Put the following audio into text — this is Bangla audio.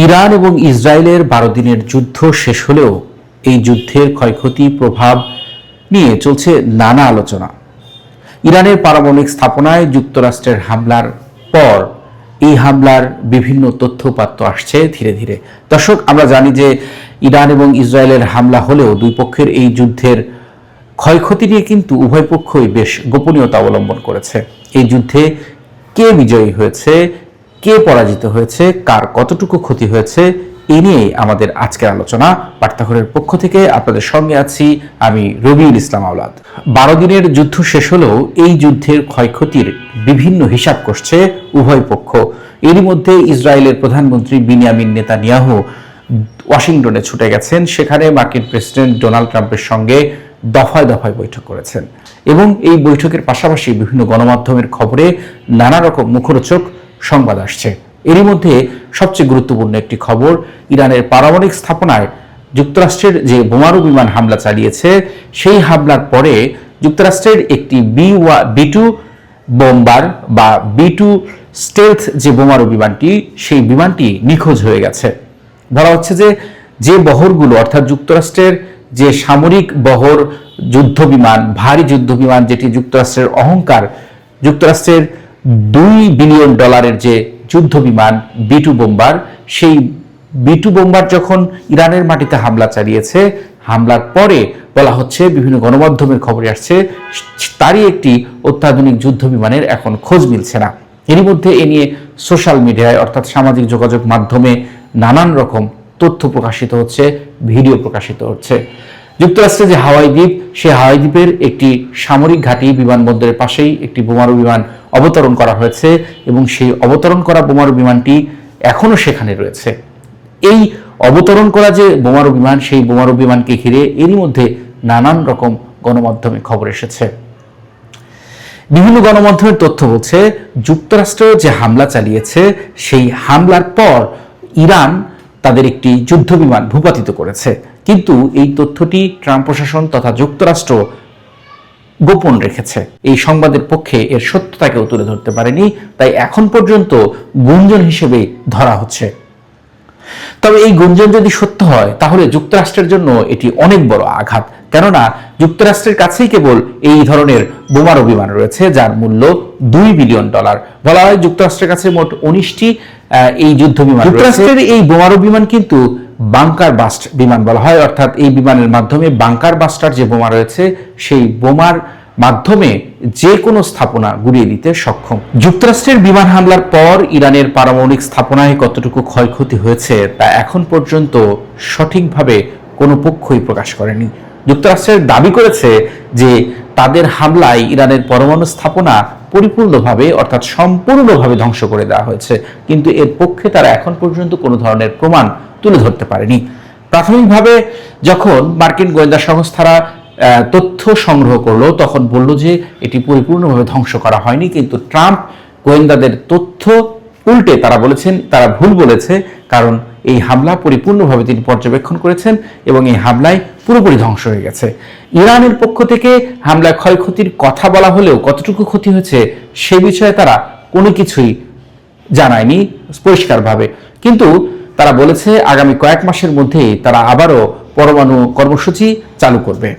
ইরান এবং ইসরায়েলের 12 দিনের যুদ্ধ শেষ হলেও এই যুদ্ধের ক্ষয়ক্ষতি প্রভাব নিয়ে চলছে নানা আলোচনা। ইরানের পারমাণবিক স্থাপনায় যুক্তরাষ্ট্রের হামলার পর এই হামলার বিভিন্ন তথ্যপাত্র আসছে ধীরে ধীরে। দর্শক, আমরা জানি যে ইরান এবং ইসরায়েলের হামলা হলেও দুই পক্ষের এই যুদ্ধের ক্ষয়ক্ষতি নিয়ে কিন্তু উভয় পক্ষই বেশ গোপনীয়তা অবলম্বন করেছে। এই যুদ্ধে কে বিজয়ী হয়েছে, কে পরাজিত হয়েছে, কার কতটুকু ক্ষতি হয়েছে, এ নিয়েই আমাদের আজকের আলোচনা। বার্তাঘরের পক্ষ থেকে আপনাদের সঙ্গে আছি আমি রবিউল ইসলাম আওলাদ। 12 দিনের যুদ্ধ শেষ হলেও এই যুদ্ধের ক্ষয়ক্ষতির বিভিন্ন হিসাব করছে উভয় পক্ষ। এরই মধ্যে ইসরায়েলের প্রধানমন্ত্রী বিনিয়ামিন নেতানিয়াহু ওয়াশিংটনে ছুটে গেছেন। সেখানে মার্কিন প্রেসিডেন্ট ডোনাল্ড ট্রাম্পের সঙ্গে দফায় দফায় বৈঠক করেছেন এবং এই বৈঠকের পাশাপাশি বিভিন্ন গণমাধ্যমের খবরে নানা রকম মুখরোচক সংবাদ আসছে। এরই মধ্যে সবচেয়ে গুরুত্বপূর্ণ একটি খবর, ইরানের পারমাণবিক স্থাপনায় যুক্তরাষ্ট্রের যে বোমারু বিমান হামলা চালিয়েছে, সেই হামলার পরে যুক্তরাষ্ট্রের একটি B2 বোম্বার বা B2 স্টেলথ যে বোমারু বিমানটি, সেই বিমানটি নিখোঁজ হয়ে গেছে। বলা হচ্ছে যে বহরগুলো, অর্থাৎ যুক্তরাষ্ট্রের যে সামরিক বহর যুদ্ধ বিমান, ভারী যুদ্ধ বিমান, যেটি যুক্তরাষ্ট্রের অহংকার, যুক্তরাষ্ট্রের $2 বিলিয়ন যে যুদ্ধ বিমান B2 বোম্বার, সেই B2 বোম্বার যখন ইরানের মাটিতে হামলা চালিয়েছে, হামলার পরে বলা হচ্ছে, বিভিন্ন গণমাধ্যমের খবরে আসছে, তারই একটি অত্যাধুনিক যুদ্ধ বিমানের এখন খোঁজ মিলছে না। এরই মধ্যে এ নিয়ে সোশ্যাল মিডিয়ায়, অর্থাৎ সামাজিক যোগাযোগ মাধ্যমে নানান রকম তথ্য প্রকাশিত হচ্ছে, ভিডিও প্রকাশিত হচ্ছে। যুক্তরাষ্ট্রের যে হাওয়াই দ্বীপ, সেই হাওয়াই দ্বীপের একটি সামরিক ঘাঁটি, বিমানবন্দরের পাশেই একটি বোমারু বিমান অবতরণ করা হয়েছে এবং সেই অবতরণ করা বোমারু বিমানটি এখনো সেখানে রয়েছে। এই অবতরণ করা যে বোমারু বিমান, সেই বোমারু বিমানকে ঘিরে এরই মধ্যে নানান রকম গণমাধ্যমে খবর এসেছে। বিভিন্ন গণমাধ্যমের তথ্য বলছে, যুক্তরাষ্ট্র যে হামলা চালিয়েছে, সেই হামলার পর ইরান তাদের একটি যুদ্ধ বিমান ভূপাতিত করেছে। কিন্তু এই তথ্যটি ট্রাম্প প্রশাসন তথা যুক্তরাষ্ট্র গোপন রেখেছে। এই সংবাদের পক্ষে এর সত্যতা কেউ তুলে ধরতে পারেনি, তাই এখন পর্যন্ত গুঞ্জন হিসেবে ধরা হচ্ছে। তবে এই গুঞ্জন যদি সত্য হয়, তাহলে যুক্তরাষ্ট্রের জন্য এটি অনেক বড় আঘাত। কেননা যুক্তরাষ্ট্রের কাছেই কেবল এই ধরনের বোমারু বিমান রয়েছে, যার মূল্য $2 বিলিয়ন। বলা হয় যুক্তরাষ্ট্রের কাছে মোট 19টি এই যুদ্ধ বিমান। যুক্তরাষ্ট্রের এই বোমারু বিমান কিন্তু বাংকার বাস্ট বিমান বলা হয়, অর্থাৎ এই বিমানের মাধ্যমে বাংকার বাস্টার যে বোমা রয়েছে, সেই বোমার মাধ্যমে যে কোনো স্থাপনা গুড়িয়ে দিতে সক্ষম। যুক্তরাষ্ট্রের বিমান হামলার পর ইরানের পারমাণবিক স্থাপনায় কতটুকু ক্ষয়ক্ষতি হয়েছে তা এখন পর্যন্ত সঠিকভাবে কোনো পক্ষই প্রকাশ করেনি। যুক্তরাষ্ট্রের দাবি করেছে যে তাদের হামলায় ইরানের পরমাণু স্থাপনা পরিপূর্ণভাবে, অর্থাৎ সম্পূর্ণভাবে ধ্বংস করে দেওয়া হয়েছে, কিন্তু এর পক্ষে তারা এখন পর্যন্ত কোনো ধরনের প্রমাণ তুলে ধরতে পারেনি। প্রাথমিকভাবে যখন মার্কিন গোয়েন্দা সংস্থারা তথ্য সংগ্রহ করলো, তখন বলল যে এটি পরিপূর্ণভাবে ধ্বংস করা হয়নি, কিন্তু ট্রাম্প গোয়েন্দাদের তথ্য উল্টে তারা বলেছেন, তারা ভুল বলেছে, কারণ এই হামলা পরিপূর্ণভাবে তিনি পর্যবেক্ষণ করেছেন এবং এই হামলায় পুরোপুরি ধ্বংস হয়ে গেছে। ইরানের পক্ষ থেকে হামলায় ক্ষয়ক্ষতির কথা বলা হলেও কতটুকু ক্ষতি হয়েছে সে বিষয়ে তারা কোনো কিছুই জানায়নি পরিষ্কারভাবে, কিন্তু তারা বলেছে আগামী কয়েক মাসের মধ্যেই তারা আবারও পরমাণু কর্মসূচি চালু করবে।